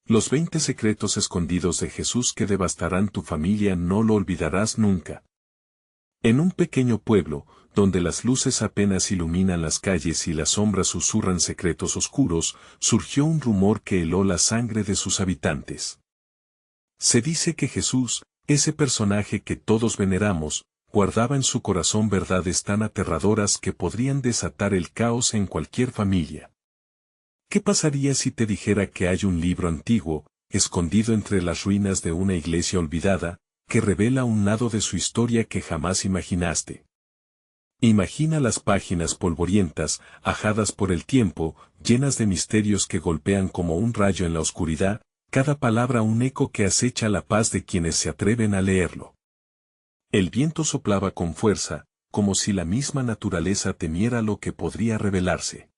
Los 20 secretos escondidos de Jesús que devastarán tu familia no lo olvidarás nunca. En un pequeño pueblo, donde las luces apenas iluminan las calles y las sombras susurran secretos oscuros, surgió un rumor que heló la sangre de sus habitantes. Se dice que Jesús, ese personaje que todos veneramos, guardaba en su corazón verdades tan aterradoras que podrían desatar el caos en cualquier familia. ¿Qué pasaría si te dijera que hay un libro antiguo, escondido entre las ruinas de una iglesia olvidada, que revela un lado de su historia que jamás imaginaste? Imagina las páginas polvorientas, ajadas por el tiempo, llenas de misterios que golpean como un rayo en la oscuridad, cada palabra un eco que acecha la paz de quienes se atreven a leerlo. El viento soplaba con fuerza, como si la misma naturaleza temiera lo que podría revelarse.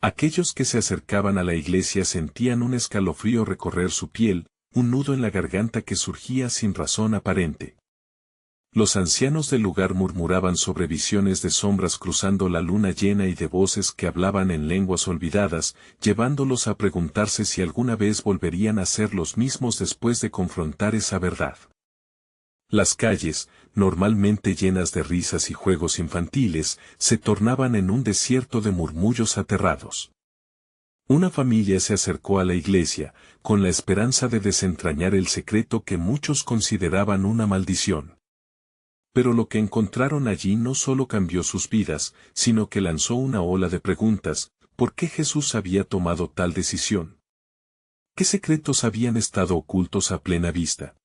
Aquellos que se acercaban a la iglesia sentían un escalofrío recorrer su piel, un nudo en la garganta que surgía sin razón aparente. Los ancianos del lugar murmuraban sobre visiones de sombras cruzando la luna llena y de voces que hablaban en lenguas olvidadas, llevándolos a preguntarse si alguna vez volverían a ser los mismos después de confrontar esa verdad. Las calles, normalmente llenas de risas y juegos infantiles, se tornaban en un desierto de murmullos aterrados. Una familia se acercó a la iglesia, con la esperanza de desentrañar el secreto que muchos consideraban una maldición. Pero lo que encontraron allí no solo cambió sus vidas, sino que lanzó una ola de preguntas: ¿por qué Jesús había tomado tal decisión? ¿Qué secretos habían estado ocultos a plena vista?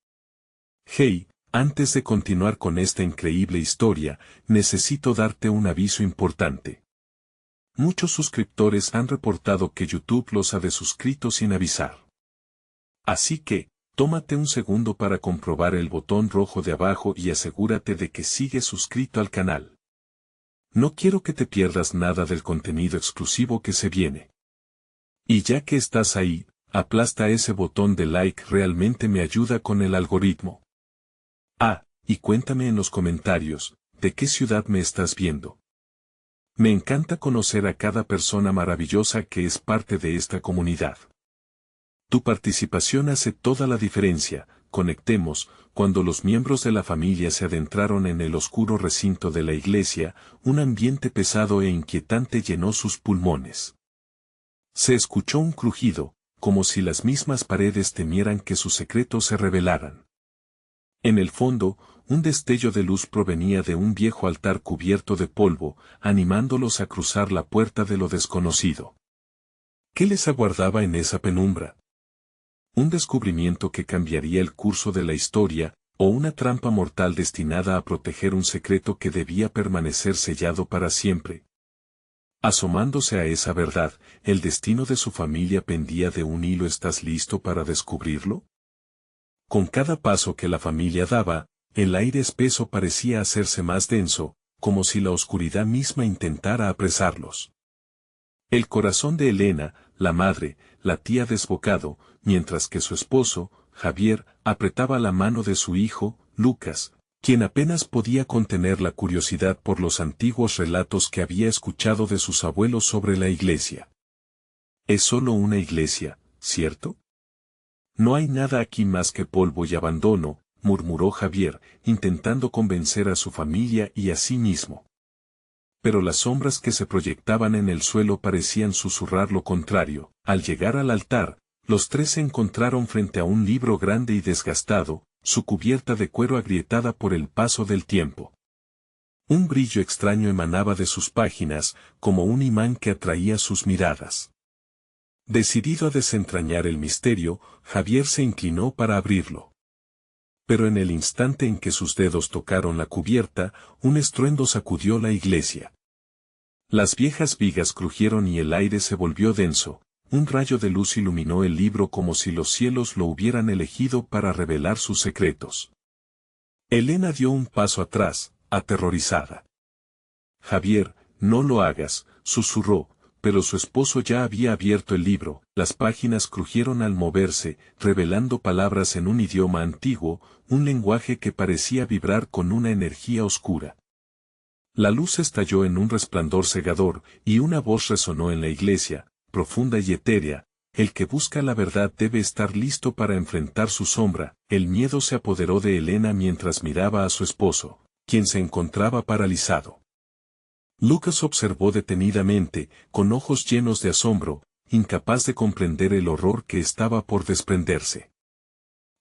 Hey, antes de continuar con esta increíble historia, necesito darte un aviso importante. Muchos suscriptores han reportado que YouTube los ha desuscrito sin avisar. Así que, tómate un segundo para comprobar el botón rojo de abajo y asegúrate de que sigues suscrito al canal. No quiero que te pierdas nada del contenido exclusivo que se viene. Y ya que estás ahí, aplasta ese botón de like, realmente me ayuda con el algoritmo. Y cuéntame en los comentarios, ¿de qué ciudad me estás viendo? Me encanta conocer a cada persona maravillosa que es parte de esta comunidad. Tu participación hace toda la diferencia. Conectemos. Cuando los miembros de la familia se adentraron en el oscuro recinto de la iglesia, un ambiente pesado e inquietante llenó sus pulmones. Se escuchó un crujido, como si las mismas paredes temieran que sus secretos se revelaran. En el fondo, un destello de luz provenía de un viejo altar cubierto de polvo, animándolos a cruzar la puerta de lo desconocido. ¿Qué les aguardaba en esa penumbra? ¿Un descubrimiento que cambiaría el curso de la historia, o una trampa mortal destinada a proteger un secreto que debía permanecer sellado para siempre? Asomándose a esa verdad, el destino de su familia pendía de un hilo. ¿Estás listo para descubrirlo? Con cada paso que la familia daba, el aire espeso parecía hacerse más denso, como si la oscuridad misma intentara apresarlos. El corazón de Elena, la madre, latía desbocado, mientras que su esposo, Javier, apretaba la mano de su hijo, Lucas, quien apenas podía contener la curiosidad por los antiguos relatos que había escuchado de sus abuelos sobre la iglesia. Es solo una iglesia, ¿cierto? No hay nada aquí más que polvo y abandono, murmuró Javier, intentando convencer a su familia y a sí mismo. Pero las sombras que se proyectaban en el suelo parecían susurrar lo contrario. Al llegar al altar, los tres se encontraron frente a un libro grande y desgastado, su cubierta de cuero agrietada por el paso del tiempo. Un brillo extraño emanaba de sus páginas, como un imán que atraía sus miradas. Decidido a desentrañar el misterio, Javier se inclinó para abrirlo. Pero en el instante en que sus dedos tocaron la cubierta, un estruendo sacudió la iglesia. Las viejas vigas crujieron y el aire se volvió denso. Un rayo de luz iluminó el libro como si los cielos lo hubieran elegido para revelar sus secretos. Elena dio un paso atrás, aterrorizada. Javier, no lo hagas, susurró, pero su esposo ya había abierto el libro. Las páginas crujieron al moverse, revelando palabras en un idioma antiguo, un lenguaje que parecía vibrar con una energía oscura. La luz estalló en un resplandor cegador, y una voz resonó en la iglesia, profunda y etérea: el que busca la verdad debe estar listo para enfrentar su sombra. El miedo se apoderó de Elena mientras miraba a su esposo, quien se encontraba paralizado. Lucas observó detenidamente, con ojos llenos de asombro, incapaz de comprender el horror que estaba por desprenderse.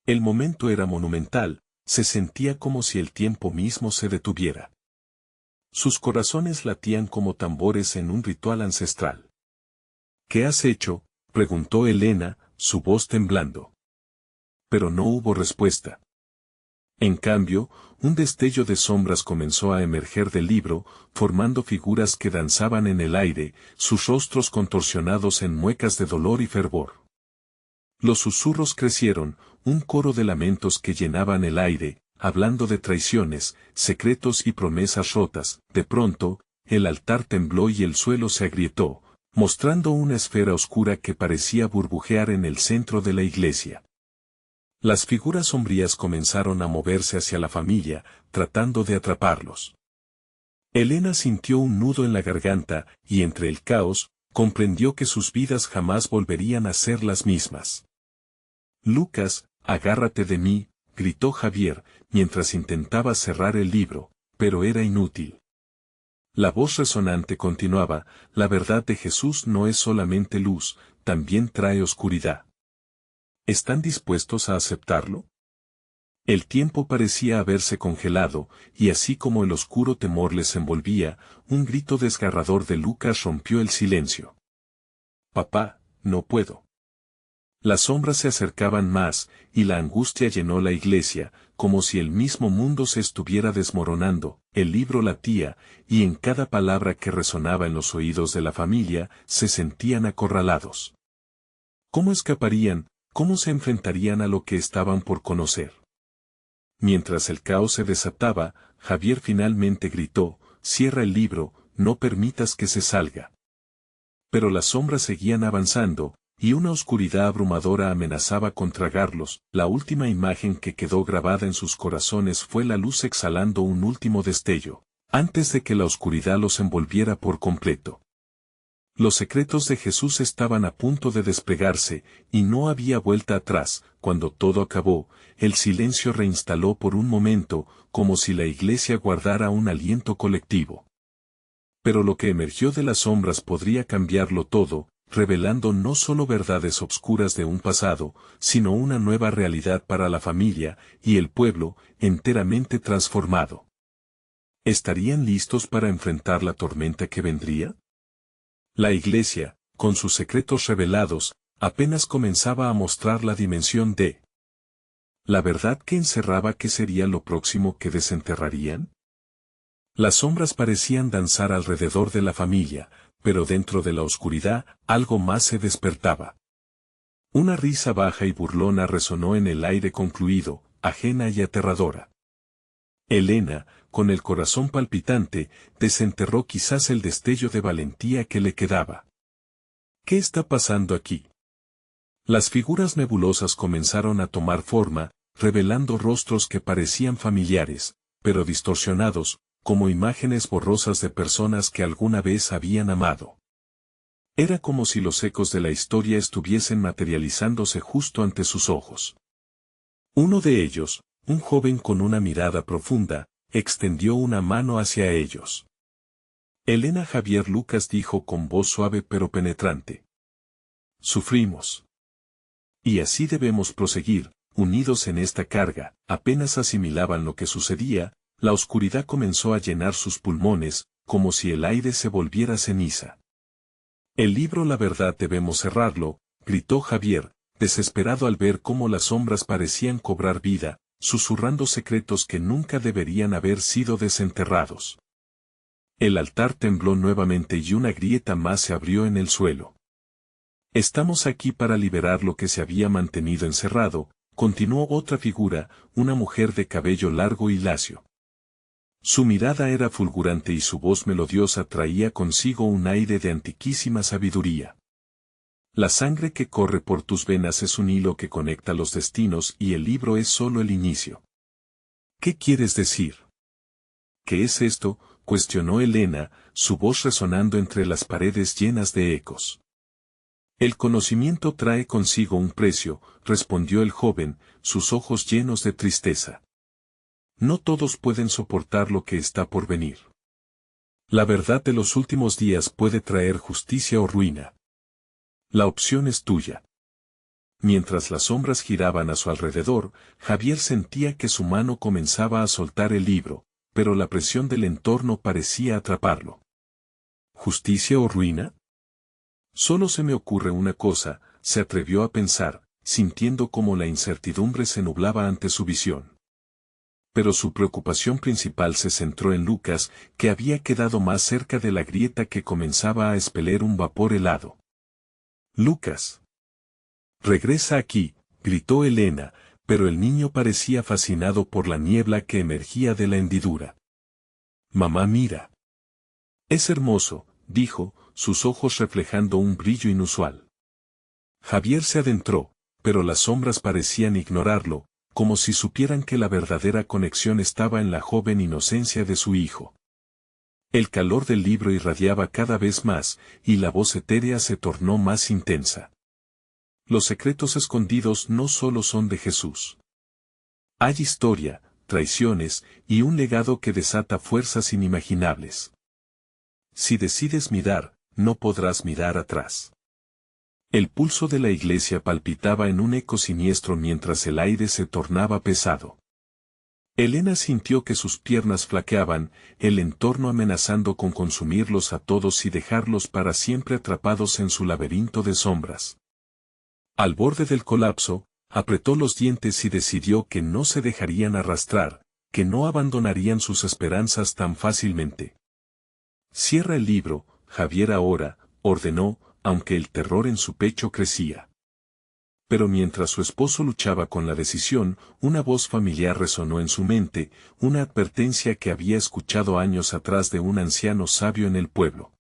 El momento era monumental, se sentía como si el tiempo mismo se detuviera. Sus corazones latían como tambores en un ritual ancestral. ¿Qué has hecho?, preguntó Elena, su voz temblando. Pero no hubo respuesta. En cambio, un destello de sombras comenzó a emerger del libro, formando figuras que danzaban en el aire, sus rostros contorsionados en muecas de dolor y fervor. Los susurros crecieron, un coro de lamentos que llenaban el aire, hablando de traiciones, secretos y promesas rotas. De pronto, el altar tembló y el suelo se agrietó, mostrando una esfera oscura que parecía burbujear en el centro de la iglesia. Las figuras sombrías comenzaron a moverse hacia la familia, tratando de atraparlos. Elena sintió un nudo en la garganta, y entre el caos, comprendió que sus vidas jamás volverían a ser las mismas. Lucas, agárrate de mí, gritó Javier, mientras intentaba cerrar el libro, pero era inútil. La voz resonante continuaba, la verdad de Jesús no es solamente luz, también trae oscuridad. ¿Están dispuestos a aceptarlo? El tiempo parecía haberse congelado, y así como el oscuro temor les envolvía, un grito desgarrador de Lucas rompió el silencio. Papá, no puedo. Las sombras se acercaban más, y la angustia llenó la iglesia, como si el mismo mundo se estuviera desmoronando. El libro latía, y en cada palabra que resonaba en los oídos de la familia, se sentían acorralados. ¿Cómo escaparían? ¿Cómo se enfrentarían a lo que estaban por conocer? Mientras el caos se desataba, Javier finalmente gritó, cierra el libro, no permitas que se salga. Pero las sombras seguían avanzando, y una oscuridad abrumadora amenazaba con tragarlos. La última imagen que quedó grabada en sus corazones fue la luz exhalando un último destello, antes de que la oscuridad los envolviera por completo. Los secretos de Jesús estaban a punto de desplegarse, y no había vuelta atrás. Cuando todo acabó, el silencio reinstaló por un momento, como si la iglesia guardara un aliento colectivo. Pero lo que emergió de las sombras podría cambiarlo todo, revelando no solo verdades obscuras de un pasado, sino una nueva realidad para la familia y el pueblo, enteramente transformado. ¿Estarían listos para enfrentar la tormenta que vendría? La iglesia, con sus secretos revelados, apenas comenzaba a mostrar la dimensión de la verdad que encerraba. ¿Qué sería lo próximo que desenterrarían? Las sombras parecían danzar alrededor de la familia, pero dentro de la oscuridad, algo más se despertaba. Una risa baja y burlona resonó en el aire concluido, ajena y aterradora. Elena, con el corazón palpitante, desenterró quizás el destello de valentía que le quedaba. ¿Qué está pasando aquí? Las figuras nebulosas comenzaron a tomar forma, revelando rostros que parecían familiares, pero distorsionados, como imágenes borrosas de personas que alguna vez habían amado. Era como si los ecos de la historia estuviesen materializándose justo ante sus ojos. Uno de ellos, un joven con una mirada profunda, extendió una mano hacia ellos. Elena. Javier. Lucas dijo con voz suave pero penetrante. Sufrimos. Y así debemos proseguir, unidos en esta carga. Apenas asimilaban lo que sucedía, la oscuridad comenzó a llenar sus pulmones, como si el aire se volviera ceniza. El libro La verdad debemos cerrarlo, gritó Javier, desesperado al ver cómo las sombras parecían cobrar vida, susurrando secretos que nunca deberían haber sido desenterrados. El altar tembló nuevamente y una grieta más se abrió en el suelo. Estamos aquí para liberar lo que se había mantenido encerrado, continuó otra figura, una mujer de cabello largo y lacio. Su mirada era fulgurante y su voz melodiosa traía consigo un aire de antiquísima sabiduría. La sangre que corre por tus venas es un hilo que conecta los destinos y el libro es solo el inicio. ¿Qué quieres decir? ¿Qué es esto?, cuestionó Elena, su voz resonando entre las paredes llenas de ecos. El conocimiento trae consigo un precio, respondió el joven, sus ojos llenos de tristeza. No todos pueden soportar lo que está por venir. La verdad de los últimos días puede traer justicia o ruina. La opción es tuya. Mientras las sombras giraban a su alrededor, Javier sentía que su mano comenzaba a soltar el libro, pero la presión del entorno parecía atraparlo. ¿Justicia o ruina? Solo se me ocurre una cosa, se atrevió a pensar, sintiendo como la incertidumbre se nublaba ante su visión. Pero su preocupación principal se centró en Lucas, que había quedado más cerca de la grieta que comenzaba a expeler un vapor helado. Lucas. Regresa aquí, gritó Elena, pero el niño parecía fascinado por la niebla que emergía de la hendidura. Mamá, mira. Es hermoso, dijo, sus ojos reflejando un brillo inusual. Javier se adentró, pero las sombras parecían ignorarlo, como si supieran que la verdadera conexión estaba en la joven inocencia de su hijo. El calor del libro irradiaba cada vez más, y la voz etérea se tornó más intensa. Los secretos escondidos no solo son de Jesús. Hay historia, traiciones, y un legado que desata fuerzas inimaginables. Si decides mirar, no podrás mirar atrás. El pulso de la iglesia palpitaba en un eco siniestro mientras el aire se tornaba pesado. Elena sintió que sus piernas flaqueaban, el entorno amenazando con consumirlos a todos y dejarlos para siempre atrapados en su laberinto de sombras. Al borde del colapso, apretó los dientes y decidió que no se dejarían arrastrar, que no abandonarían sus esperanzas tan fácilmente. Cierra el libro, Javier ahora, ordenó, aunque el terror en su pecho crecía. Pero mientras su esposo luchaba con la decisión, una voz familiar resonó en su mente, una advertencia que había escuchado años atrás de un anciano sabio en el pueblo.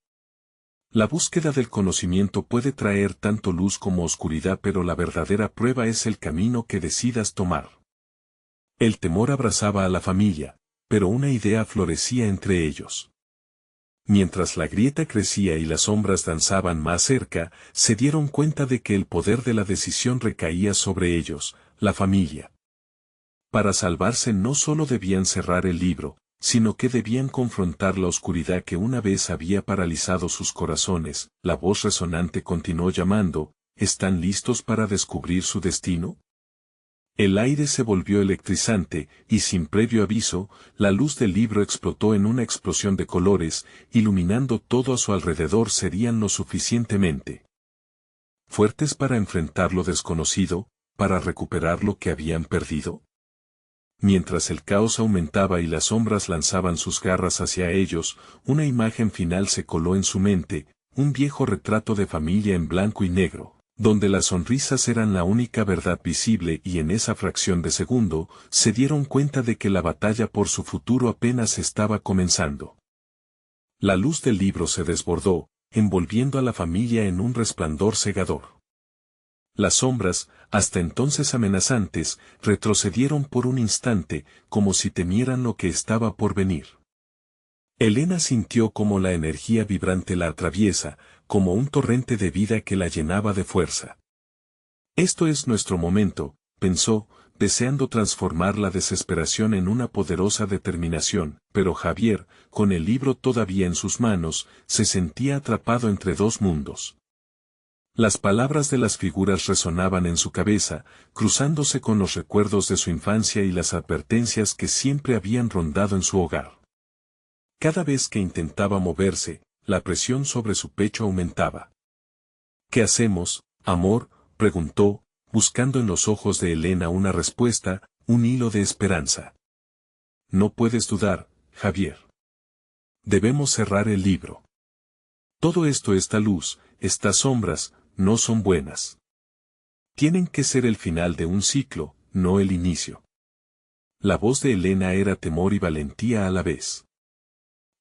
La búsqueda del conocimiento puede traer tanto luz como oscuridad, pero la verdadera prueba es el camino que decidas tomar. El temor abrazaba a la familia, pero una idea florecía entre ellos. Mientras la grieta crecía y las sombras danzaban más cerca, se dieron cuenta de que el poder de la decisión recaía sobre ellos, la familia. Para salvarse no solo debían cerrar el libro, sino que debían confrontar la oscuridad que una vez había paralizado sus corazones. La voz resonante continuó llamando, ¿están listos para descubrir su destino? El aire se volvió electrizante, y sin previo aviso, la luz del libro explotó en una explosión de colores, iluminando todo a su alrededor. ¿Serían lo suficientemente fuertes para enfrentar lo desconocido, para recuperar lo que habían perdido? Mientras el caos aumentaba y las sombras lanzaban sus garras hacia ellos, una imagen final se coló en su mente, un viejo retrato de familia en blanco y negro, donde las sonrisas eran la única verdad visible, y en esa fracción de segundo, se dieron cuenta de que la batalla por su futuro apenas estaba comenzando. La luz del libro se desbordó, envolviendo a la familia en un resplandor cegador. Las sombras, hasta entonces amenazantes, retrocedieron por un instante, como si temieran lo que estaba por venir. Elena sintió como la energía vibrante la atraviesa, como un torrente de vida que la llenaba de fuerza. Esto es nuestro momento, pensó, deseando transformar la desesperación en una poderosa determinación, pero Javier, con el libro todavía en sus manos, se sentía atrapado entre dos mundos. Las palabras de las figuras resonaban en su cabeza, cruzándose con los recuerdos de su infancia y las advertencias que siempre habían rondado en su hogar. Cada vez que intentaba moverse, la presión sobre su pecho aumentaba. ¿Qué hacemos, amor?, preguntó, buscando en los ojos de Elena una respuesta, un hilo de esperanza. No puedes dudar, Javier. Debemos cerrar el libro. Todo esto, esta luz, estas sombras, no son buenas. Tienen que ser el final de un ciclo, no el inicio. La voz de Elena era temor y valentía a la vez.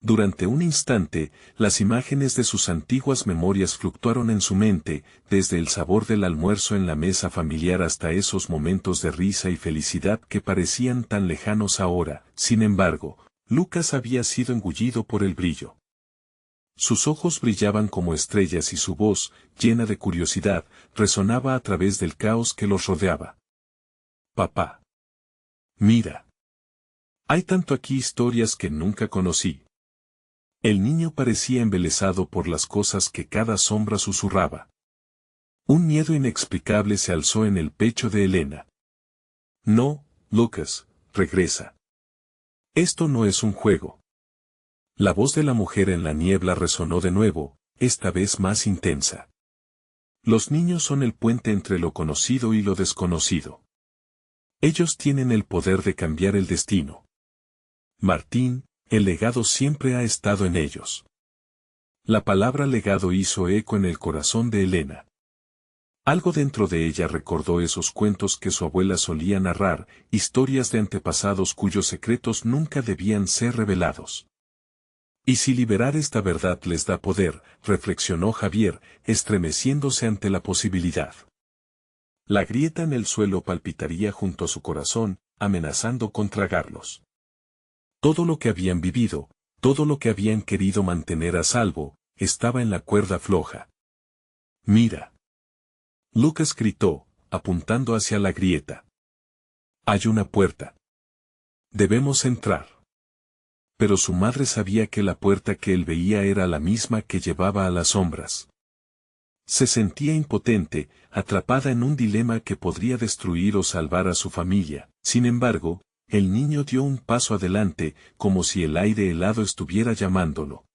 Durante un instante, las imágenes de sus antiguas memorias fluctuaron en su mente, desde el sabor del almuerzo en la mesa familiar hasta esos momentos de risa y felicidad que parecían tan lejanos ahora. Sin embargo, Lucas había sido engullido por el brillo. Sus ojos brillaban como estrellas y su voz, llena de curiosidad, resonaba a través del caos que los rodeaba. Papá. Mira. Hay tanto aquí historias que nunca conocí. El niño parecía embelesado por las cosas que cada sombra susurraba. Un miedo inexplicable se alzó en el pecho de Elena. No, Lucas, regresa. Esto no es un juego. La voz de la mujer en la niebla resonó de nuevo, esta vez más intensa. Los niños son el puente entre lo conocido y lo desconocido. Ellos tienen el poder de cambiar el destino. Martín, el legado siempre ha estado en ellos. La palabra legado hizo eco en el corazón de Elena. Algo dentro de ella recordó esos cuentos que su abuela solía narrar, historias de antepasados cuyos secretos nunca debían ser revelados. ¿Y si liberar esta verdad les da poder?, reflexionó Javier, estremeciéndose ante la posibilidad. La grieta en el suelo palpitaría junto a su corazón, amenazando con tragarlos. Todo lo que habían vivido, todo lo que habían querido mantener a salvo, estaba en la cuerda floja. Mira. Lucas gritó, apuntando hacia la grieta. Hay una puerta. Debemos entrar. Pero su madre sabía que la puerta que él veía era la misma que llevaba a las sombras. Se sentía impotente, atrapada en un dilema que podría destruir o salvar a su familia. Sin embargo, el niño dio un paso adelante, como si el aire helado estuviera llamándolo.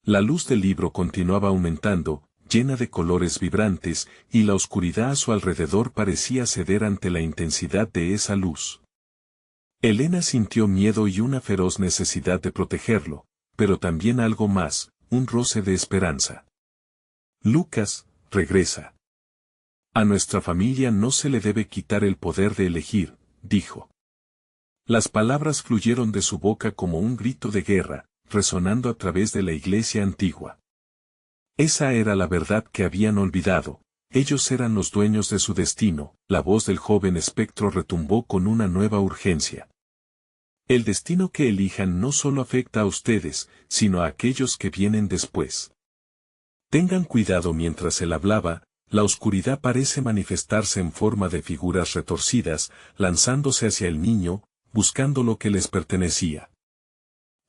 La luz del libro continuaba aumentando, llena de colores vibrantes, y la oscuridad a su alrededor parecía ceder ante la intensidad de esa luz. Elena sintió miedo y una feroz necesidad de protegerlo, pero también algo más, un roce de esperanza. Lucas, regresa. A nuestra familia no se le debe quitar el poder de elegir, dijo. Las palabras fluyeron de su boca como un grito de guerra, resonando a través de la iglesia antigua. Esa era la verdad que habían olvidado, ellos eran los dueños de su destino. La voz del joven espectro retumbó con una nueva urgencia. El destino que elijan no solo afecta a ustedes, sino a aquellos que vienen después. Tengan cuidado. Mientras él hablaba, la oscuridad parece manifestarse en forma de figuras retorcidas, lanzándose hacia el niño, buscando lo que les pertenecía.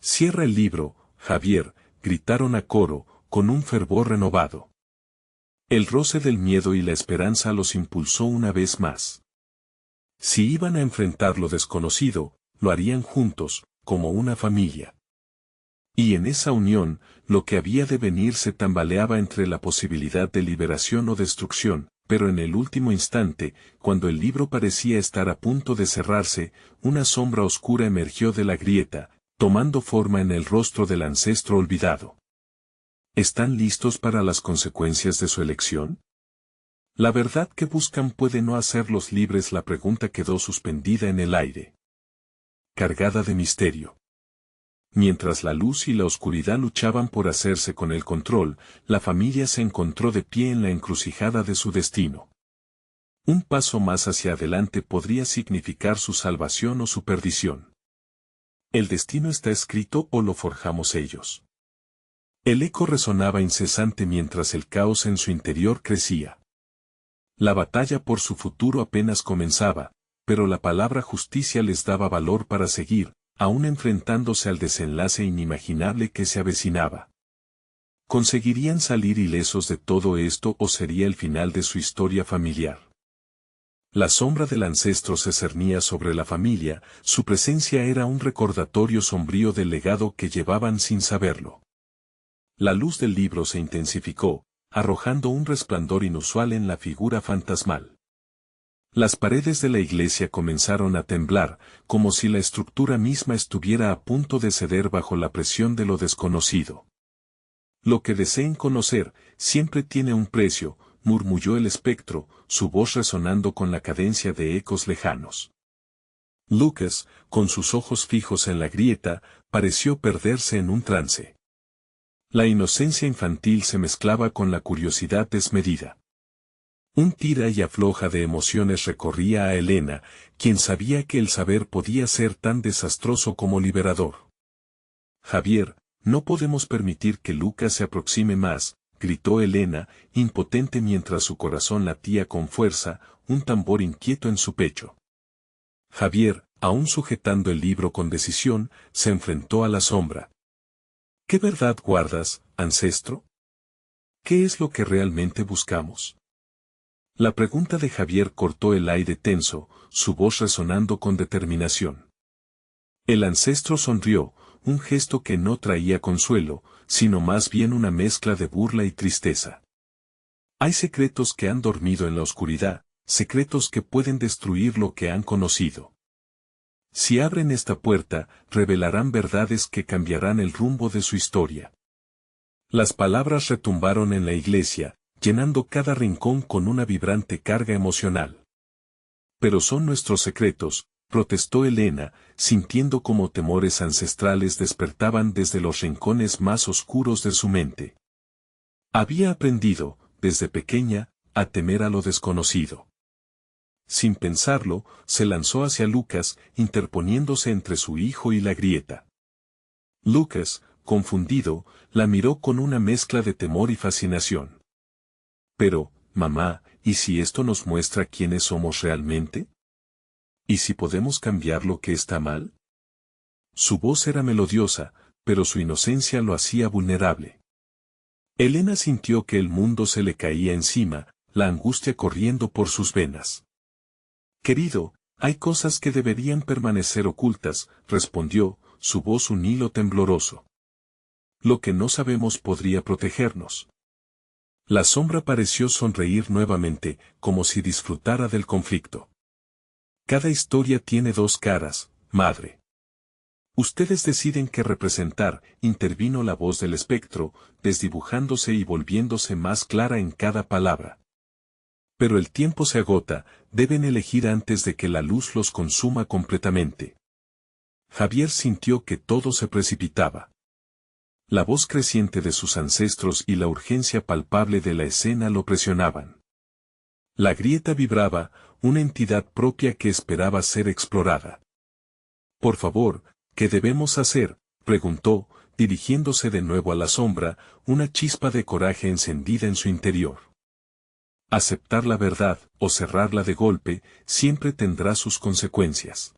Cierra el libro, Javier, gritaron a coro, con un fervor renovado. El roce del miedo y la esperanza los impulsó una vez más. Si iban a enfrentar lo desconocido, lo harían juntos, como una familia. Y en esa unión, lo que había de venir se tambaleaba entre la posibilidad de liberación o destrucción, pero en el último instante, cuando el libro parecía estar a punto de cerrarse, una sombra oscura emergió de la grieta, tomando forma en el rostro del ancestro olvidado. ¿Están listos para las consecuencias de su elección? La verdad que buscan puede no hacerlos libres. La pregunta quedó suspendida en el aire, cargada de misterio. Mientras la luz y la oscuridad luchaban por hacerse con el control, la familia se encontró de pie en la encrucijada de su destino. Un paso más hacia adelante podría significar su salvación o su perdición. ¿El destino está escrito o lo forjamos ellos? El eco resonaba incesante mientras el caos en su interior crecía. La batalla por su futuro apenas comenzaba, pero la palabra justicia les daba valor para seguir, aún enfrentándose al desenlace inimaginable que se avecinaba. ¿Conseguirían salir ilesos de todo esto o sería el final de su historia familiar? La sombra del ancestro se cernía sobre la familia, su presencia era un recordatorio sombrío del legado que llevaban sin saberlo. La luz del libro se intensificó, arrojando un resplandor inusual en la figura fantasmal. Las paredes de la iglesia comenzaron a temblar, como si la estructura misma estuviera a punto de ceder bajo la presión de lo desconocido. Lo que deseen conocer, siempre tiene un precio, murmulló el espectro, su voz resonando con la cadencia de ecos lejanos. Lucas, con sus ojos fijos en la grieta, pareció perderse en un trance. La inocencia infantil se mezclaba con la curiosidad desmedida. Un tira y afloja de emociones recorría a Elena, quien sabía que el saber podía ser tan desastroso como liberador. Javier, No podemos permitir que Lucas se aproxime más, gritó Elena, impotente mientras su corazón latía con fuerza, un tambor inquieto en su pecho. Javier, aún sujetando el libro con decisión, se enfrentó a la sombra. ¿Qué verdad guardas, ancestro? ¿Qué es lo que realmente buscamos? La pregunta de Javier cortó el aire tenso, su voz resonando con determinación. El ancestro sonrió, un gesto que no traía consuelo, sino más bien una mezcla de burla y tristeza. Hay secretos que han dormido en la oscuridad, secretos que pueden destruir lo que han conocido. Si abren esta puerta, revelarán verdades que cambiarán el rumbo de su historia. Las palabras retumbaron en la iglesia, llenando cada rincón con una vibrante carga emocional. Pero son nuestros secretos, protestó Elena, sintiendo como temores ancestrales despertaban desde los rincones más oscuros de su mente. Había aprendido, desde pequeña, a temer a lo desconocido. Sin pensarlo, se lanzó hacia Lucas, interponiéndose entre su hijo y la grieta. Lucas, confundido, la miró con una mezcla de temor y fascinación. Pero, mamá, ¿y si esto nos muestra quiénes somos realmente? ¿Y si podemos cambiar lo que está mal? Su voz era melodiosa, pero su inocencia lo hacía vulnerable. Elena sintió que el mundo se le caía encima, la angustia corriendo por sus venas. Querido, hay cosas que deberían permanecer ocultas, respondió, su voz un hilo tembloroso. Lo que no sabemos podría protegernos. La sombra pareció sonreír nuevamente, como si disfrutara del conflicto. Cada historia tiene dos caras, madre. Ustedes deciden qué representar, intervino la voz del espectro, desdibujándose y volviéndose más clara en cada palabra. Pero el tiempo se agota, deben elegir antes de que la luz los consuma completamente. Javier sintió que todo se precipitaba. La voz creciente de sus ancestros y la urgencia palpable de la escena lo presionaban. La grieta vibraba, una entidad propia que esperaba ser explorada. Por favor, ¿qué debemos hacer?, preguntó, dirigiéndose de nuevo a la sombra, una chispa de coraje encendida en su interior. Aceptar la verdad, o cerrarla de golpe, siempre tendrá sus consecuencias.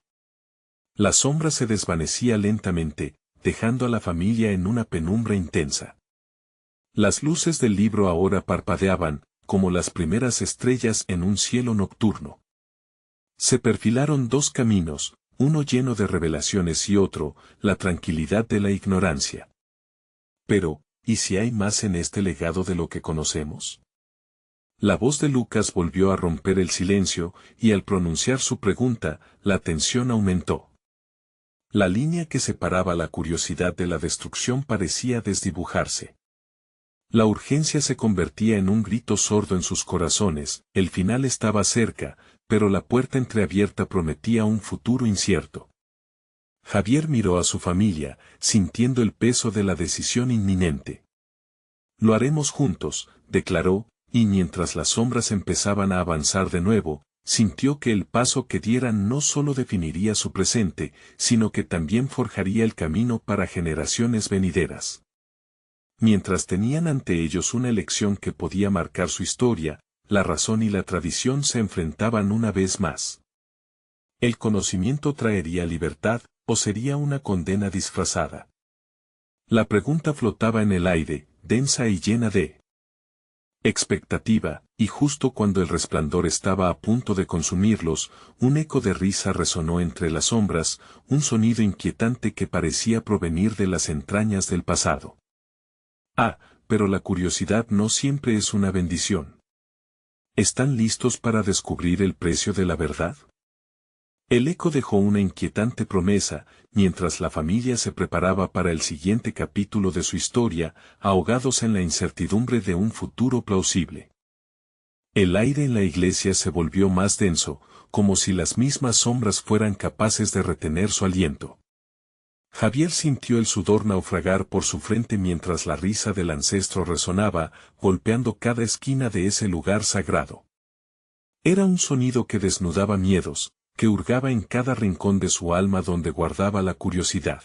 La sombra se desvanecía lentamente, dejando a la familia en una penumbra intensa. Las luces del libro ahora parpadeaban, como las primeras estrellas en un cielo nocturno. Se perfilaron dos caminos, uno lleno de revelaciones y otro, la tranquilidad de la ignorancia. Pero, ¿y si hay más en este legado de lo que conocemos? La voz de Lucas volvió a romper el silencio, y al pronunciar su pregunta, la tensión aumentó. La línea que separaba la curiosidad de la destrucción parecía desdibujarse. La urgencia se convertía en un grito sordo en sus corazones, el final estaba cerca, pero la puerta entreabierta prometía un futuro incierto. Javier miró a su familia, sintiendo el peso de la decisión inminente. Lo haremos juntos, declaró, y mientras las sombras empezaban a avanzar de nuevo, sintió que el paso que dieran no solo definiría su presente, sino que también forjaría el camino para generaciones venideras. Mientras tenían ante ellos una elección que podía marcar su historia, la razón y la tradición se enfrentaban una vez más. ¿El conocimiento traería libertad, o sería una condena disfrazada? La pregunta flotaba en el aire, densa y llena de expectativa, y justo cuando el resplandor estaba a punto de consumirlos, un eco de risa resonó entre las sombras, un sonido inquietante que parecía provenir de las entrañas del pasado. Ah, pero la curiosidad no siempre es una bendición. ¿Están listos para descubrir el precio de la verdad? El eco dejó una inquietante promesa, mientras la familia se preparaba para el siguiente capítulo de su historia, ahogados en la incertidumbre de un futuro plausible. El aire en la iglesia se volvió más denso, como si las mismas sombras fueran capaces de retener su aliento. Javier sintió el sudor naufragar por su frente mientras la risa del ancestro resonaba, golpeando cada esquina de ese lugar sagrado. Era un sonido que desnudaba miedos, que hurgaba en cada rincón de su alma donde guardaba la curiosidad.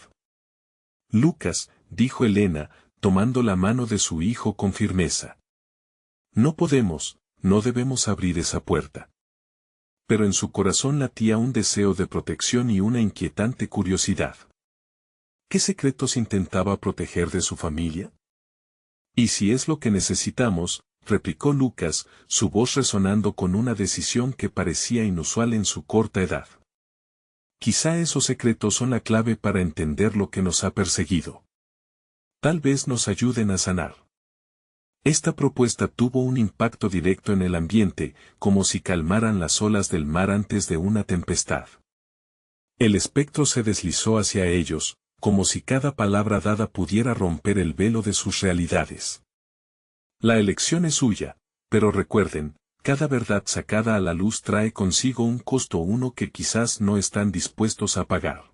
Lucas, dijo Elena, tomando la mano de su hijo con firmeza. No podemos, no debemos abrir esa puerta. Pero en su corazón latía un deseo de protección y una inquietante curiosidad. ¿Qué secretos intentaba proteger de su familia? Y si es lo que necesitamos, replicó Lucas, su voz resonando con una decisión que parecía inusual en su corta edad. Quizá esos secretos son la clave para entender lo que nos ha perseguido. Tal vez nos ayuden a sanar. Esta propuesta tuvo un impacto directo en el ambiente, como si calmaran las olas del mar antes de una tempestad. El espectro se deslizó hacia ellos, como si cada palabra dada pudiera romper el velo de sus realidades. La elección es suya, pero recuerden, cada verdad sacada a la luz trae consigo un costo uno que quizás no están dispuestos a pagar.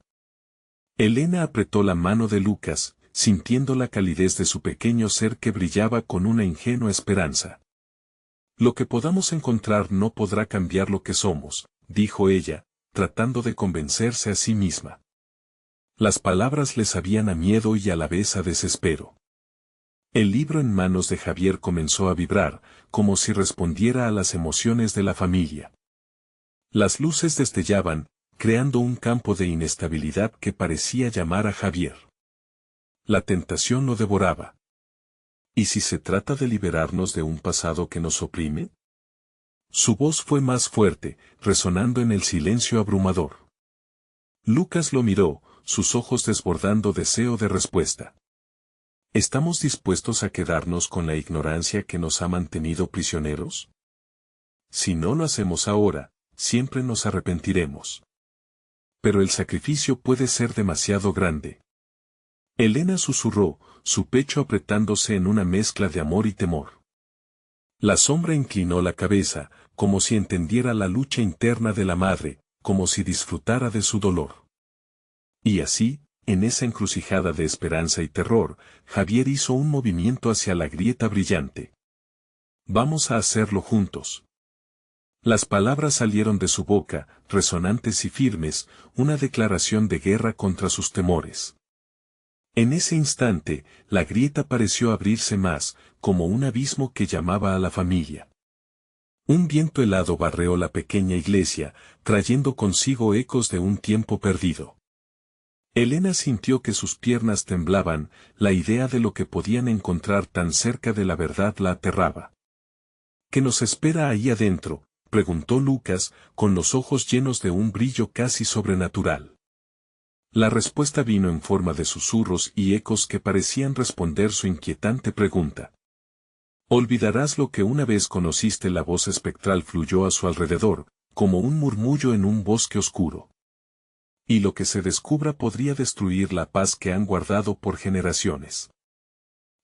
Elena apretó la mano de Lucas, sintiendo la calidez de su pequeño ser que brillaba con una ingenua esperanza. Lo que podamos encontrar no podrá cambiar lo que somos, dijo ella, tratando de convencerse a sí misma. Las palabras le sabían a miedo y a la vez a desespero. El libro en manos de Javier comenzó a vibrar, como si respondiera a las emociones de la familia. Las luces destellaban, creando un campo de inestabilidad que parecía llamar a Javier. La tentación lo devoraba. ¿Y si se trata de liberarnos de un pasado que nos oprime? Su voz fue más fuerte, resonando en el silencio abrumador. Lucas lo miró, sus ojos desbordando deseo de respuesta. ¿Estamos dispuestos a quedarnos con la ignorancia que nos ha mantenido prisioneros? Si no lo hacemos ahora, siempre nos arrepentiremos. Pero el sacrificio puede ser demasiado grande. Elena susurró, su pecho apretándose en una mezcla de amor y temor. La sombra inclinó la cabeza, como si entendiera la lucha interna de la madre, como si disfrutara de su dolor. Y así, en esa encrucijada de esperanza y terror, Javier hizo un movimiento hacia la grieta brillante. Vamos a hacerlo juntos. Las palabras salieron de su boca, resonantes y firmes, una declaración de guerra contra sus temores. En ese instante, la grieta pareció abrirse más, como un abismo que llamaba a la familia. Un viento helado barreó la pequeña iglesia, trayendo consigo ecos de un tiempo perdido. Elena sintió que sus piernas temblaban, la idea de lo que podían encontrar tan cerca de la verdad la aterraba. ¿Qué nos espera ahí adentro?, preguntó Lucas, con los ojos llenos de un brillo casi sobrenatural. La respuesta vino en forma de susurros y ecos que parecían responder su inquietante pregunta. Olvidarás lo que una vez conociste. La voz espectral fluyó a su alrededor, como un murmullo en un bosque oscuro. Y lo que se descubra podría destruir la paz que han guardado por generaciones.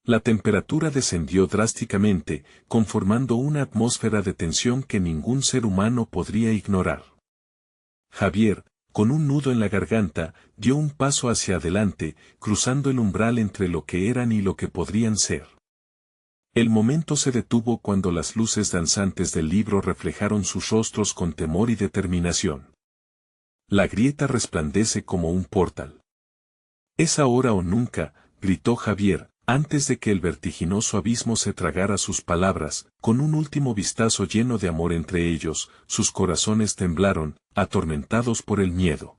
La temperatura descendió drásticamente, conformando una atmósfera de tensión que ningún ser humano podría ignorar. Javier, con un nudo en la garganta, dio un paso hacia adelante, cruzando el umbral entre lo que eran y lo que podrían ser. El momento se detuvo cuando las luces danzantes del libro reflejaron sus rostros con temor y determinación. La grieta resplandece como un portal. «Es ahora o nunca», gritó Javier, antes de que el vertiginoso abismo se tragara sus palabras, con un último vistazo lleno de amor entre ellos, sus corazones temblaron, atormentados por el miedo.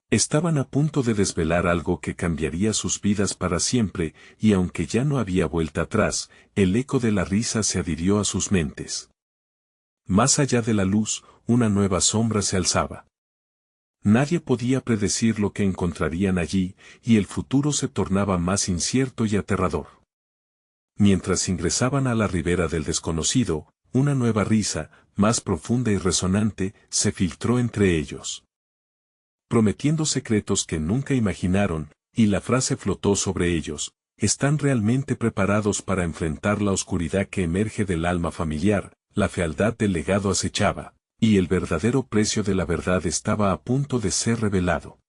Estaban a punto de desvelar algo que cambiaría sus vidas para siempre, y aunque ya no había vuelta atrás, el eco de la risa se adhirió a sus mentes. Más allá de la luz, una nueva sombra se alzaba. Nadie podía predecir lo que encontrarían allí, y el futuro se tornaba más incierto y aterrador. Mientras ingresaban a la ribera del desconocido, una nueva risa, más profunda y resonante, se filtró entre ellos. Prometiendo secretos que nunca imaginaron, y la frase flotó sobre ellos: ¿están realmente preparados para enfrentar la oscuridad que emerge del alma familiar? La fealdad del legado acechaba, y el verdadero precio de la verdad estaba a punto de ser revelado.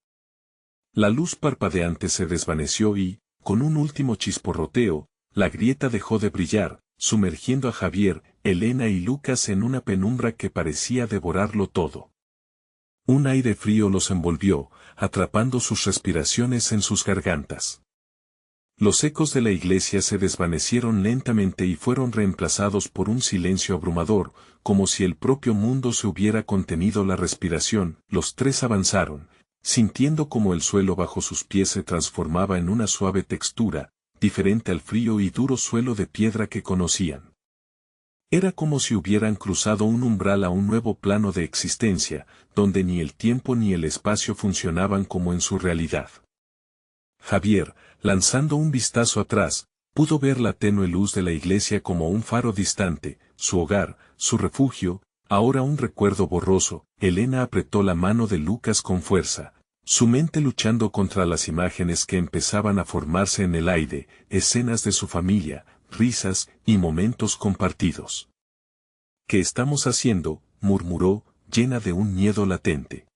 La luz parpadeante se desvaneció y, con un último chisporroteo, la grieta dejó de brillar, sumergiendo a Javier, Elena y Lucas en una penumbra que parecía devorarlo todo. Un aire frío los envolvió, atrapando sus respiraciones en sus gargantas. Los ecos de la iglesia se desvanecieron lentamente y fueron reemplazados por un silencio abrumador, como si el propio mundo se hubiera contenido la respiración. Los tres avanzaron, sintiendo como el suelo bajo sus pies se transformaba en una suave textura, diferente al frío y duro suelo de piedra que conocían. Era como si hubieran cruzado un umbral a un nuevo plano de existencia, donde ni el tiempo ni el espacio funcionaban como en su realidad. Javier, lanzando un vistazo atrás, pudo ver la tenue luz de la iglesia como un faro distante, su hogar, su refugio, ahora un recuerdo borroso. Elena apretó la mano de Lucas con fuerza, su mente luchando contra las imágenes que empezaban a formarse en el aire, escenas de su familia, risas y momentos compartidos. ¿Qué estamos haciendo?, murmuró, llena de un miedo latente.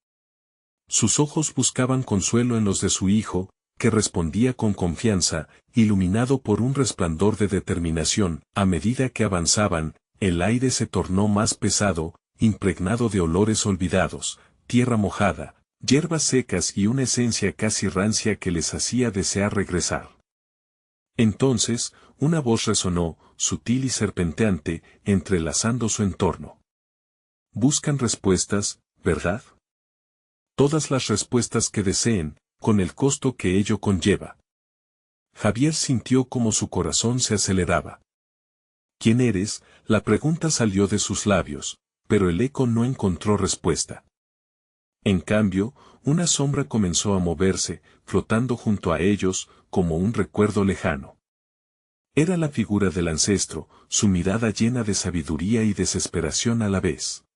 Sus ojos buscaban consuelo en los de su hijo, que respondía con confianza, iluminado por un resplandor de determinación. A medida que avanzaban, el aire se tornó más pesado, impregnado de olores olvidados, tierra mojada, hierbas secas y una esencia casi rancia que les hacía desear regresar. Entonces, una voz resonó, sutil y serpenteante, entrelazando su entorno. Buscan respuestas, ¿verdad? Todas las respuestas que deseen, con el costo que ello conlleva. Javier sintió como su corazón se aceleraba. ¿Quién eres?, la pregunta salió de sus labios, pero el eco no encontró respuesta. En cambio, una sombra comenzó a moverse, flotando junto a ellos, como un recuerdo lejano. Era la figura del ancestro, su mirada llena de sabiduría y desesperación a la vez.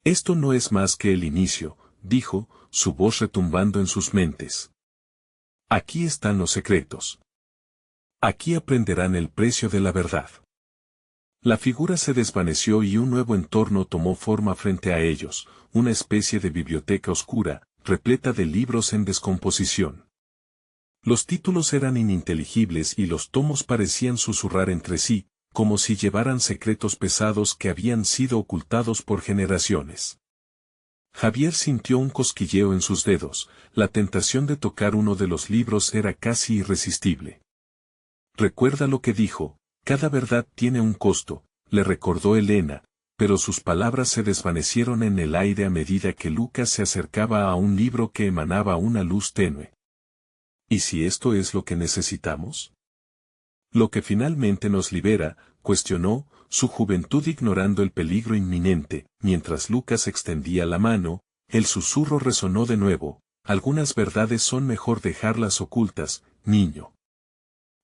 Esto no es más que el inicio, dijo, su voz retumbando en sus mentes. Aquí están los secretos. Aquí aprenderán el precio de la verdad. La figura se desvaneció y un nuevo entorno tomó forma frente a ellos, una especie de biblioteca oscura, repleta de libros en descomposición. Los títulos eran ininteligibles y los tomos parecían susurrar entre sí, como si llevaran secretos pesados que habían sido ocultados por generaciones. Javier sintió un cosquilleo en sus dedos, la tentación de tocar uno de los libros era casi irresistible. Recuerda lo que dijo, cada verdad tiene un costo, le recordó Elena, pero sus palabras se desvanecieron en el aire a medida que Lucas se acercaba a un libro que emanaba una luz tenue. ¿Y si esto es lo que necesitamos? Lo que finalmente nos libera, cuestionó, su juventud ignorando el peligro inminente. Mientras Lucas extendía la mano, el susurro resonó de nuevo, algunas verdades son mejor dejarlas ocultas, niño.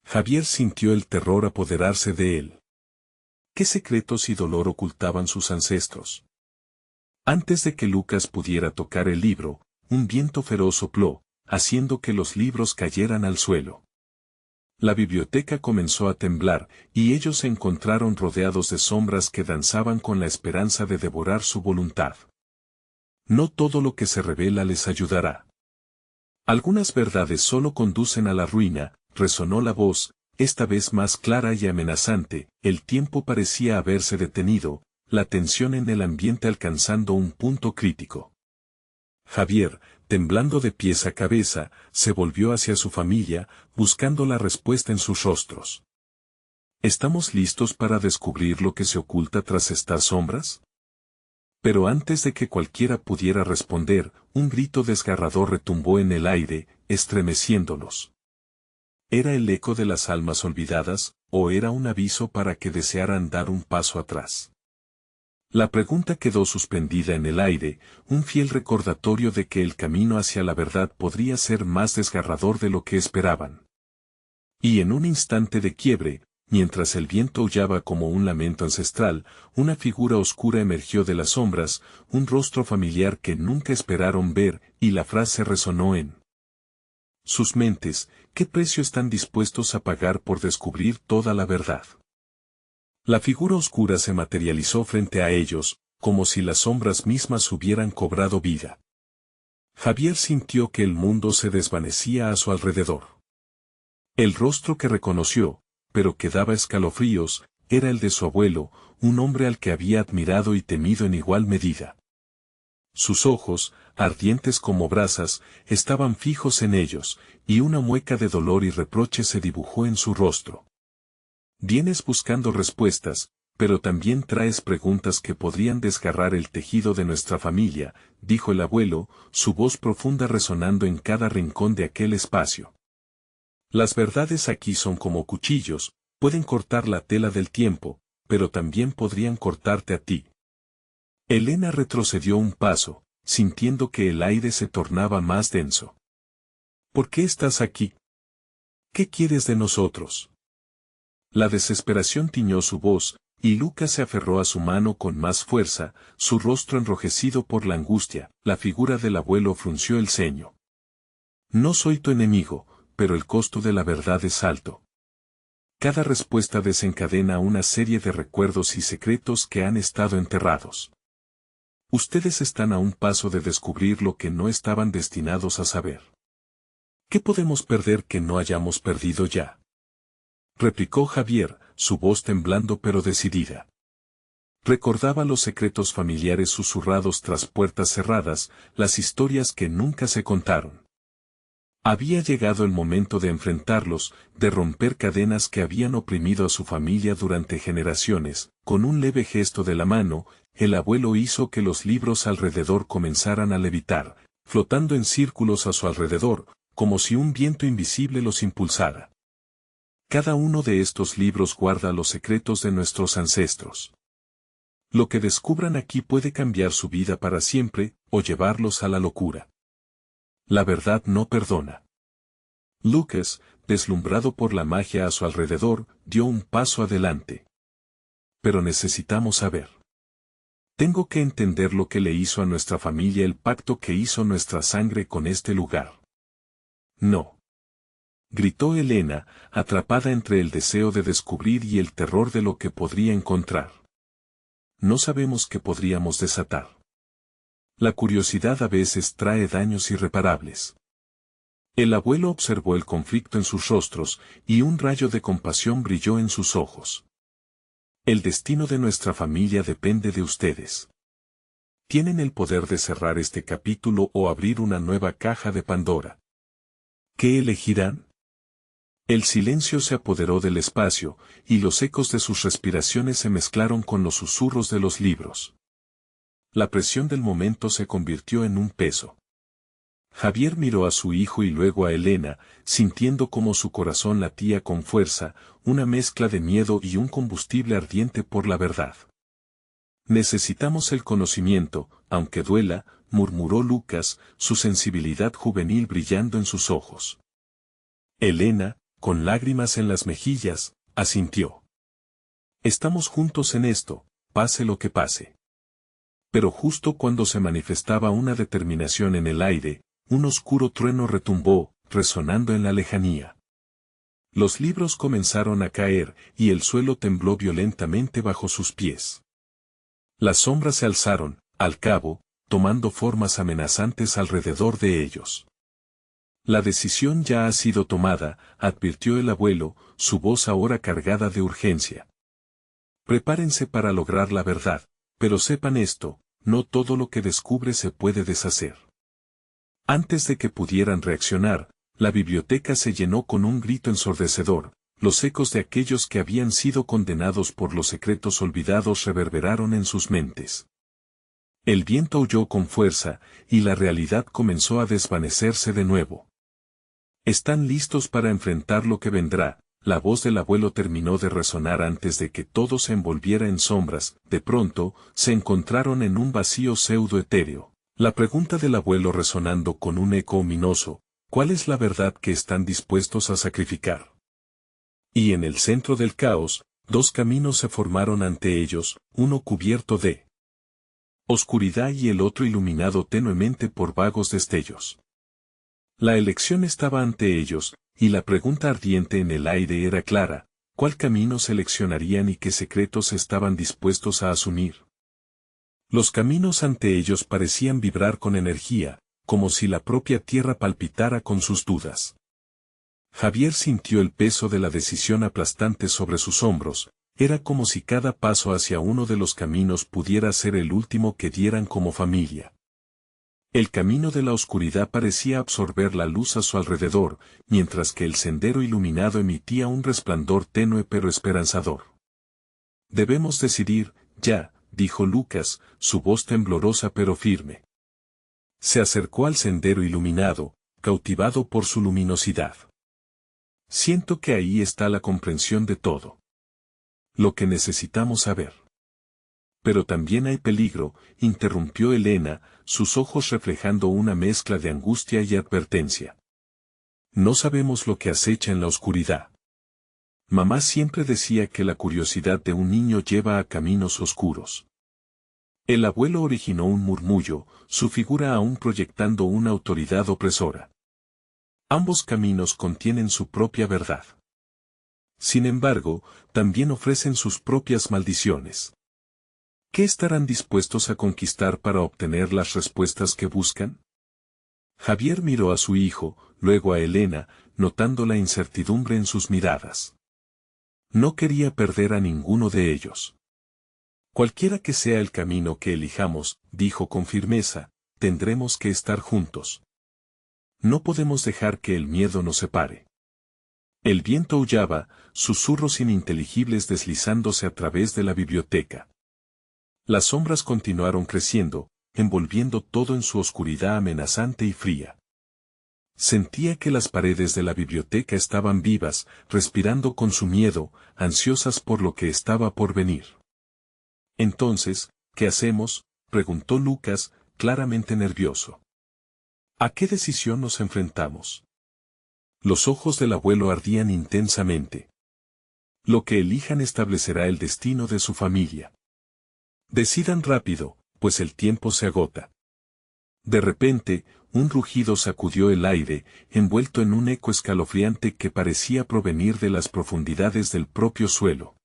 Javier sintió el terror apoderarse de él. ¿Qué secretos y dolor ocultaban sus ancestros? Antes de que Lucas pudiera tocar el libro, un viento feroz sopló, haciendo que los libros cayeran al suelo. La biblioteca comenzó a temblar, y ellos se encontraron rodeados de sombras que danzaban con la esperanza de devorar su voluntad. No todo lo que se revela les ayudará. Algunas verdades solo conducen a la ruina, resonó la voz, esta vez más clara y amenazante. El tiempo parecía haberse detenido, la tensión en el ambiente alcanzando un punto crítico. Javier, temblando de pies a cabeza, se volvió hacia su familia, buscando la respuesta en sus rostros. ¿Estamos listos para descubrir lo que se oculta tras estas sombras? Pero antes de que cualquiera pudiera responder, un grito desgarrador retumbó en el aire, estremeciéndolos. ¿Era el eco de las almas olvidadas, o era un aviso para que desearan dar un paso atrás? La pregunta quedó suspendida en el aire, un fiel recordatorio de que el camino hacia la verdad podría ser más desgarrador de lo que esperaban. Y en un instante de quiebre, mientras el viento aullaba como un lamento ancestral, una figura oscura emergió de las sombras, un rostro familiar que nunca esperaron ver, y la frase resonó en sus mentes: ¿qué precio están dispuestos a pagar por descubrir toda la verdad? La figura oscura se materializó frente a ellos, como si las sombras mismas hubieran cobrado vida. Javier sintió que el mundo se desvanecía a su alrededor. El rostro que reconoció, pero que daba escalofríos, era el de su abuelo, un hombre al que había admirado y temido en igual medida. Sus ojos, ardientes como brasas, estaban fijos en ellos, y una mueca de dolor y reproche se dibujó en su rostro. Vienes buscando respuestas, pero también traes preguntas que podrían desgarrar el tejido de nuestra familia, dijo el abuelo, su voz profunda resonando en cada rincón de aquel espacio. Las verdades aquí son como cuchillos, pueden cortar la tela del tiempo, pero también podrían cortarte a ti. Elena retrocedió un paso, sintiendo que el aire se tornaba más denso. ¿Por qué estás aquí? ¿Qué quieres de nosotros? La desesperación tiñó su voz, y Lucas se aferró a su mano con más fuerza, su rostro enrojecido por la angustia. La figura del abuelo frunció el ceño. No soy tu enemigo, pero el costo de la verdad es alto. Cada respuesta desencadena una serie de recuerdos y secretos que han estado enterrados. Ustedes están a un paso de descubrir lo que no estaban destinados a saber. ¿Qué podemos perder que no hayamos perdido ya? Replicó Javier, su voz temblando pero decidida. Recordaba los secretos familiares susurrados tras puertas cerradas, las historias que nunca se contaron. Había llegado el momento de enfrentarlos, de romper cadenas que habían oprimido a su familia durante generaciones. Con un leve gesto de la mano, el abuelo hizo que los libros alrededor comenzaran a levitar, flotando en círculos a su alrededor, como si un viento invisible los impulsara. Cada uno de estos libros guarda los secretos de nuestros ancestros. Lo que descubran aquí puede cambiar su vida para siempre, o llevarlos a la locura. La verdad no perdona. Lucas, deslumbrado por la magia a su alrededor, dio un paso adelante. Pero necesitamos saber. Tengo que entender lo que le hizo a nuestra familia, el pacto que hizo nuestra sangre con este lugar. No. Gritó Elena, atrapada entre el deseo de descubrir y el terror de lo que podría encontrar. No sabemos qué podríamos desatar. La curiosidad a veces trae daños irreparables. El abuelo observó el conflicto en sus rostros, y un rayo de compasión brilló en sus ojos. El destino de nuestra familia depende de ustedes. Tienen el poder de cerrar este capítulo o abrir una nueva caja de Pandora. ¿Qué elegirán? El silencio se apoderó del espacio, y los ecos de sus respiraciones se mezclaron con los susurros de los libros. La presión del momento se convirtió en un peso. Javier miró a su hijo y luego a Elena, sintiendo cómo su corazón latía con fuerza, una mezcla de miedo y un combustible ardiente por la verdad. Necesitamos el conocimiento, aunque duela, murmuró Lucas, su sensibilidad juvenil brillando en sus ojos. Elena, con lágrimas en las mejillas, asintió. Estamos juntos en esto, pase lo que pase. Pero justo cuando se manifestaba una determinación en el aire, un oscuro trueno retumbó, resonando en la lejanía. Los libros comenzaron a caer, y el suelo tembló violentamente bajo sus pies. Las sombras se alzaron, al cabo, tomando formas amenazantes alrededor de ellos. La decisión ya ha sido tomada, advirtió el abuelo, su voz ahora cargada de urgencia. Prepárense para lograr la verdad, pero sepan esto, no todo lo que descubre se puede deshacer. Antes de que pudieran reaccionar, la biblioteca se llenó con un grito ensordecedor, los ecos de aquellos que habían sido condenados por los secretos olvidados reverberaron en sus mentes. El viento aulló con fuerza, y la realidad comenzó a desvanecerse de nuevo. ¿Están listos para enfrentar lo que vendrá? La voz del abuelo terminó de resonar antes de que todo se envolviera en sombras. De pronto, se encontraron en un vacío pseudo-etéreo. La pregunta del abuelo resonando con un eco ominoso, ¿cuál es la verdad que están dispuestos a sacrificar? Y en el centro del caos, dos caminos se formaron ante ellos, uno cubierto de oscuridad y el otro iluminado tenuemente por vagos destellos. La elección estaba ante ellos, y la pregunta ardiente en el aire era clara, ¿cuál camino seleccionarían y qué secretos estaban dispuestos a asumir? Los caminos ante ellos parecían vibrar con energía, como si la propia tierra palpitara con sus dudas. Javier sintió el peso de la decisión aplastante sobre sus hombros, era como si cada paso hacia uno de los caminos pudiera ser el último que dieran como familia. El camino de la oscuridad parecía absorber la luz a su alrededor, mientras que el sendero iluminado emitía un resplandor tenue pero esperanzador. Debemos decidir, ya, dijo Lucas, su voz temblorosa pero firme. Se acercó al sendero iluminado, cautivado por su luminosidad. Siento que ahí está la comprensión de todo. Lo que necesitamos saber. Pero también hay peligro, interrumpió Elena, sus ojos reflejando una mezcla de angustia y advertencia. No sabemos lo que acecha en la oscuridad. Mamá siempre decía que la curiosidad de un niño lleva a caminos oscuros. El abuelo originó un murmullo, su figura aún proyectando una autoridad opresora. Ambos caminos contienen su propia verdad. Sin embargo, también ofrecen sus propias maldiciones. ¿Qué estarán dispuestos a conquistar para obtener las respuestas que buscan? Javier miró a su hijo, luego a Elena, notando la incertidumbre en sus miradas. No quería perder a ninguno de ellos. Cualquiera que sea el camino que elijamos, dijo con firmeza, tendremos que estar juntos. No podemos dejar que el miedo nos separe. El viento aullaba, susurros ininteligibles deslizándose a través de la biblioteca. Las sombras continuaron creciendo, envolviendo todo en su oscuridad amenazante y fría. Sentía que las paredes de la biblioteca estaban vivas, respirando con su miedo, ansiosas por lo que estaba por venir. Entonces, ¿qué hacemos?, preguntó Lucas, claramente nervioso. ¿A qué decisión nos enfrentamos? Los ojos del abuelo ardían intensamente. Lo que elijan establecerá el destino de su familia. Decidan rápido, pues el tiempo se agota. De repente, un rugido sacudió el aire, envuelto en un eco escalofriante que parecía provenir de las profundidades del propio suelo.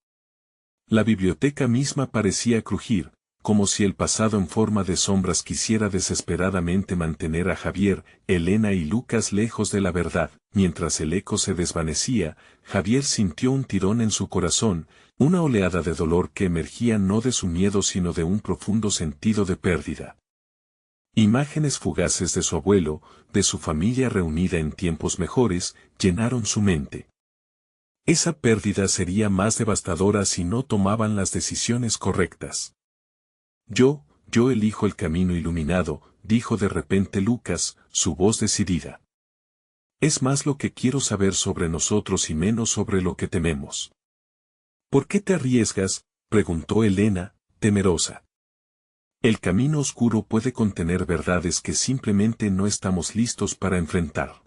La biblioteca misma parecía crujir, como si el pasado en forma de sombras quisiera desesperadamente mantener a Javier, Elena y Lucas lejos de la verdad. Mientras el eco se desvanecía, Javier sintió un tirón en su corazón, una oleada de dolor que emergía no de su miedo sino de un profundo sentido de pérdida. Imágenes fugaces de su abuelo, de su familia reunida en tiempos mejores, llenaron su mente. Esa pérdida sería más devastadora si no tomaban las decisiones correctas. Yo elijo el camino iluminado, dijo de repente Lucas, su voz decidida. Es más lo que quiero saber sobre nosotros y menos sobre lo que tememos. ¿Por qué te arriesgas?, preguntó Elena, temerosa. El camino oscuro puede contener verdades que simplemente no estamos listos para enfrentar.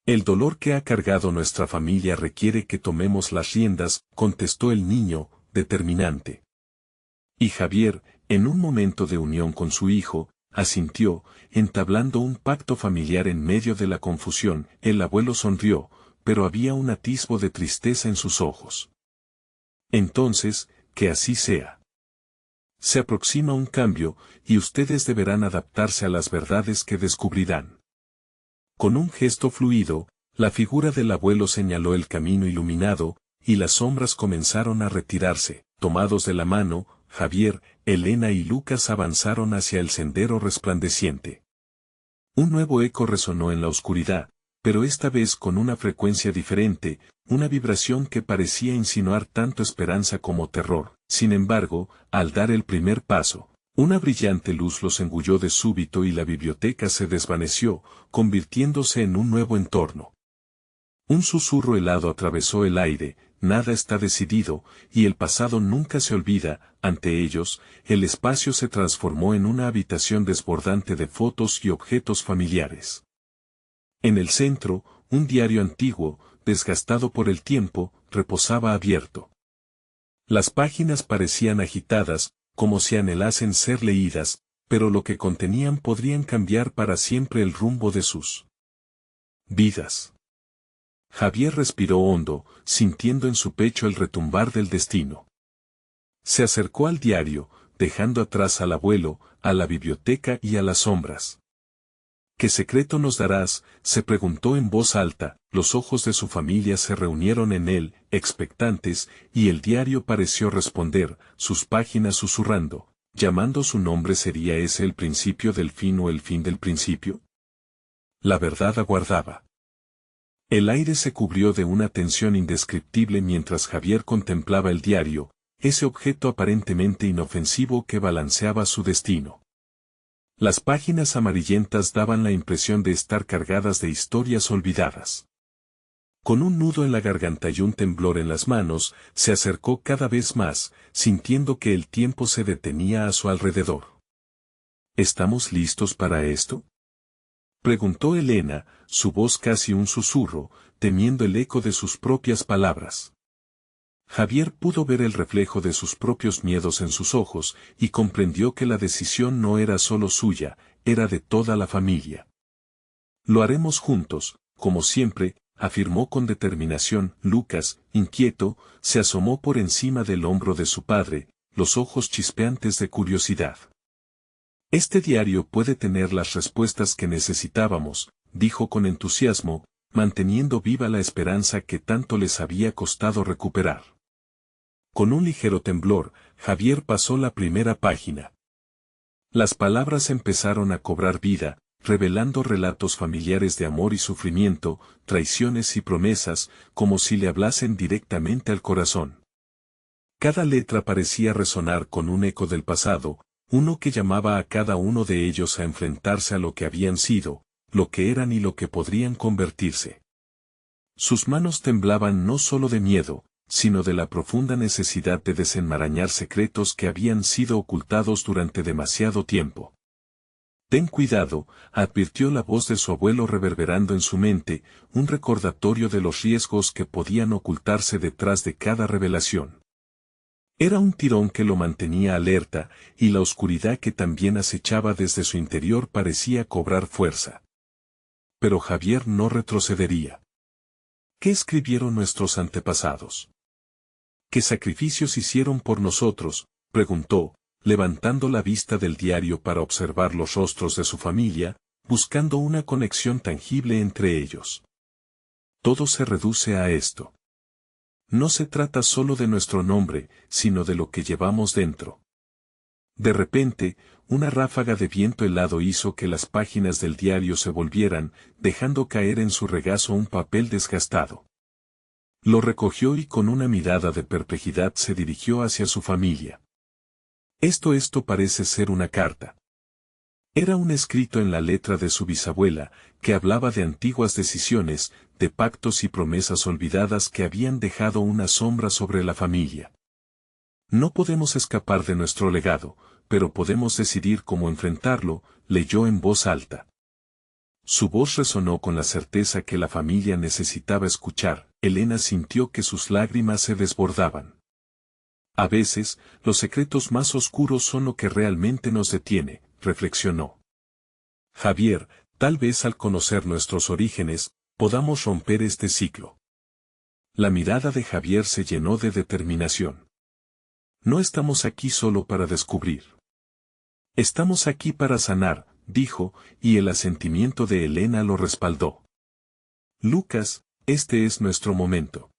El dolor que ha cargado nuestra familia requiere que tomemos las riendas, contestó el niño, determinante. Y Javier, en un momento de unión con su hijo, asintió, entablando un pacto familiar en medio de la confusión. El abuelo sonrió, pero había un atisbo de tristeza en sus ojos. Entonces, que así sea. Se aproxima un cambio, y ustedes deberán adaptarse a las verdades que descubrirán. Con un gesto fluido, la figura del abuelo señaló el camino iluminado, y las sombras comenzaron a retirarse. Tomados de la mano, Javier, Elena y Lucas avanzaron hacia el sendero resplandeciente. Un nuevo eco resonó en la oscuridad, pero esta vez con una frecuencia diferente, una vibración que parecía insinuar tanto esperanza como terror. Sin embargo, al dar el primer paso, una brillante luz los engulló de súbito y la biblioteca se desvaneció, convirtiéndose en un nuevo entorno. Un susurro helado atravesó el aire, nada está decidido, y el pasado nunca se olvida. Ante ellos, el espacio se transformó en una habitación desbordante de fotos y objetos familiares. En el centro, un diario antiguo, desgastado por el tiempo, reposaba abierto. Las páginas parecían agitadas, como si anhelasen ser leídas, pero lo que contenían podrían cambiar para siempre el rumbo de sus vidas. Javier respiró hondo, sintiendo en su pecho el retumbar del destino. Se acercó al diario, dejando atrás al abuelo, a la biblioteca y a las sombras. ¿Qué secreto nos darás?, se preguntó en voz alta. Los ojos de su familia se reunieron en él, expectantes, y el diario pareció responder, sus páginas susurrando. Llamando su nombre, ¿sería ese el principio del fin o el fin del principio? La verdad aguardaba. El aire se cubrió de una tensión indescriptible mientras Javier contemplaba el diario, ese objeto aparentemente inofensivo que balanceaba su destino. Las páginas amarillentas daban la impresión de estar cargadas de historias olvidadas. Con un nudo en la garganta y un temblor en las manos, se acercó cada vez más, sintiendo que el tiempo se detenía a su alrededor. ¿Estamos listos para esto?, preguntó Elena, su voz casi un susurro, temiendo el eco de sus propias palabras. Javier pudo ver el reflejo de sus propios miedos en sus ojos, y comprendió que la decisión no era solo suya, era de toda la familia. Lo haremos juntos, como siempre, afirmó con determinación. Lucas, inquieto, se asomó por encima del hombro de su padre, los ojos chispeantes de curiosidad. Este diario puede tener las respuestas que necesitábamos, dijo con entusiasmo, manteniendo viva la esperanza que tanto les había costado recuperar. Con un ligero temblor, Javier pasó la primera página. Las palabras empezaron a cobrar vida, revelando relatos familiares de amor y sufrimiento, traiciones y promesas, como si le hablasen directamente al corazón. Cada letra parecía resonar con un eco del pasado, uno que llamaba a cada uno de ellos a enfrentarse a lo que habían sido, lo que eran y lo que podrían convertirse. Sus manos temblaban no solo de miedo, sino de la profunda necesidad de desenmarañar secretos que habían sido ocultados durante demasiado tiempo. Ten cuidado, advirtió la voz de su abuelo reverberando en su mente, un recordatorio de los riesgos que podían ocultarse detrás de cada revelación. Era un tirón que lo mantenía alerta, y la oscuridad que también acechaba desde su interior parecía cobrar fuerza. Pero Javier no retrocedería. ¿Qué escribieron nuestros antepasados? ¿Qué sacrificios hicieron por nosotros?, preguntó, levantando la vista del diario para observar los rostros de su familia, buscando una conexión tangible entre ellos. Todo se reduce a esto. No se trata solo de nuestro nombre, sino de lo que llevamos dentro. De repente, una ráfaga de viento helado hizo que las páginas del diario se volvieran, dejando caer en su regazo un papel desgastado. Lo recogió y con una mirada de perplejidad se dirigió hacia su familia. Esto parece ser una carta. Era un escrito en la letra de su bisabuela, que hablaba de antiguas decisiones, de pactos y promesas olvidadas que habían dejado una sombra sobre la familia. No podemos escapar de nuestro legado, pero podemos decidir cómo enfrentarlo, leyó en voz alta. Su voz resonó con la certeza que la familia necesitaba escuchar. Elena sintió que sus lágrimas se desbordaban. A veces, los secretos más oscuros son lo que realmente nos detiene, reflexionó. Javier, tal vez al conocer nuestros orígenes, podamos romper este ciclo. La mirada de Javier se llenó de determinación. No estamos aquí solo para descubrir. Estamos aquí para sanar, dijo, y el asentimiento de Elena lo respaldó. Lucas, este es nuestro momento.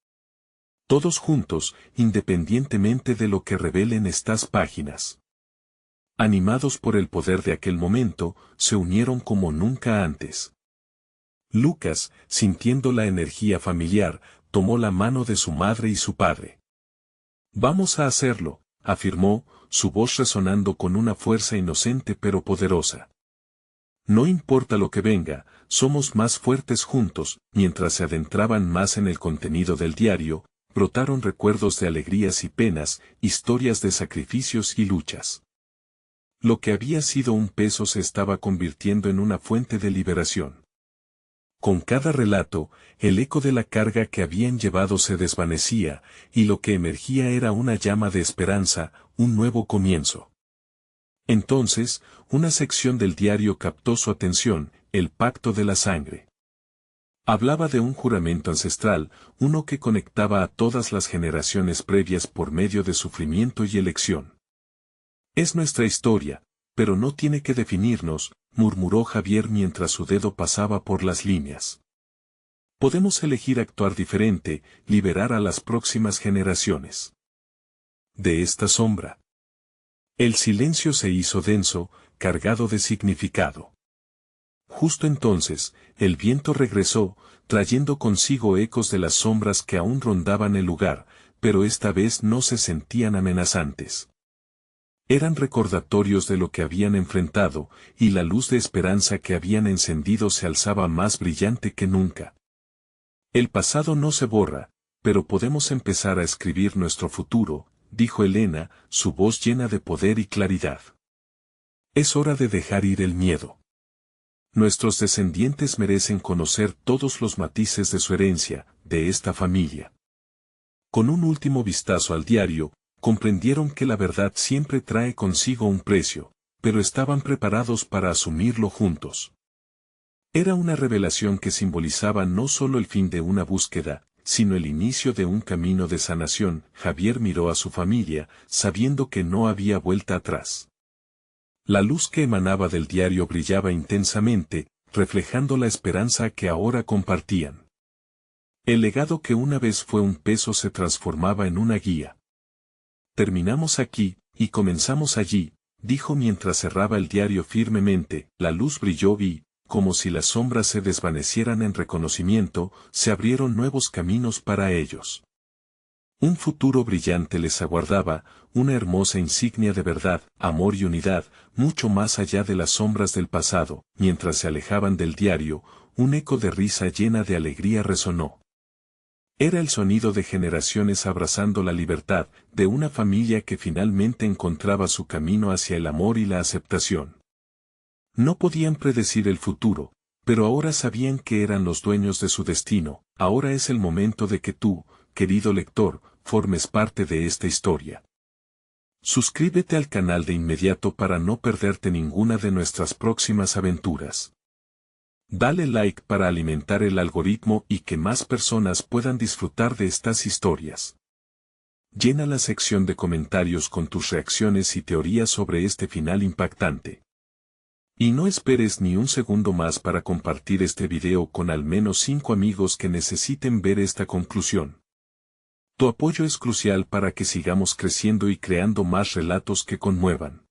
Todos juntos, independientemente de lo que revelen estas páginas. Animados por el poder de aquel momento, se unieron como nunca antes. Lucas, sintiendo la energía familiar, tomó la mano de su madre y su padre. Vamos a hacerlo, afirmó, su voz resonando con una fuerza inocente pero poderosa. No importa lo que venga, somos más fuertes juntos. Mientras se adentraban más en el contenido del diario, brotaron recuerdos de alegrías y penas, historias de sacrificios y luchas. Lo que había sido un peso se estaba convirtiendo en una fuente de liberación. Con cada relato, el eco de la carga que habían llevado se desvanecía, y lo que emergía era una llama de esperanza, un nuevo comienzo. Entonces, una sección del diario captó su atención, el pacto de la sangre. Hablaba de un juramento ancestral, uno que conectaba a todas las generaciones previas por medio de sufrimiento y elección. Es nuestra historia, pero no tiene que definirnos, murmuró Javier mientras su dedo pasaba por las líneas. Podemos elegir actuar diferente, liberar a las próximas generaciones de esta sombra. El silencio se hizo denso, cargado de significado. Justo entonces, el viento regresó, trayendo consigo ecos de las sombras que aún rondaban el lugar, pero esta vez no se sentían amenazantes. Eran recordatorios de lo que habían enfrentado, y la luz de esperanza que habían encendido se alzaba más brillante que nunca. El pasado no se borra, pero podemos empezar a escribir nuestro futuro, dijo Elena, su voz llena de poder y claridad. Es hora de dejar ir el miedo. Nuestros descendientes merecen conocer todos los matices de su herencia, de esta familia. Con un último vistazo al diario, comprendieron que la verdad siempre trae consigo un precio, pero estaban preparados para asumirlo juntos. Era una revelación que simbolizaba no solo el fin de una búsqueda, sino el inicio de un camino de sanación. Javier miró a su familia, sabiendo que no había vuelta atrás. La luz que emanaba del diario brillaba intensamente, reflejando la esperanza que ahora compartían. El legado que una vez fue un peso se transformaba en una guía. Terminamos aquí, y comenzamos allí, dijo mientras cerraba el diario firmemente. La luz brilló y, como si las sombras se desvanecieran en reconocimiento, se abrieron nuevos caminos para ellos. Un futuro brillante les aguardaba, una hermosa insignia de verdad, amor y unidad, mucho más allá de las sombras del pasado. Mientras se alejaban del diario, un eco de risa llena de alegría resonó. Era el sonido de generaciones abrazando la libertad, de una familia que finalmente encontraba su camino hacia el amor y la aceptación. No podían predecir el futuro, pero ahora sabían que eran los dueños de su destino. Ahora es el momento de que tú, querido lector, formes parte de esta historia. Suscríbete al canal de inmediato para no perderte ninguna de nuestras próximas aventuras. Dale like para alimentar el algoritmo y que más personas puedan disfrutar de estas historias. Llena la sección de comentarios con tus reacciones y teorías sobre este final impactante. Y no esperes ni un segundo más para compartir este video con al menos 5 amigos que necesiten ver esta conclusión. Tu apoyo es crucial para que sigamos creciendo y creando más relatos que conmuevan.